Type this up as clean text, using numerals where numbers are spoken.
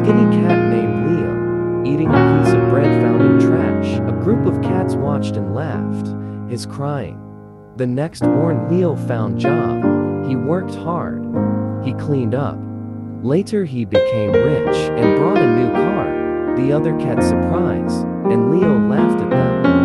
skinny cat named Leo, eating a piece of bread found in trash. A group of cats watched and laughed. His crying. The next morning Leo found job. He worked hard. He cleaned up. Later he became rich and brought a new car. The other cats surprised, and Leo laughed at them.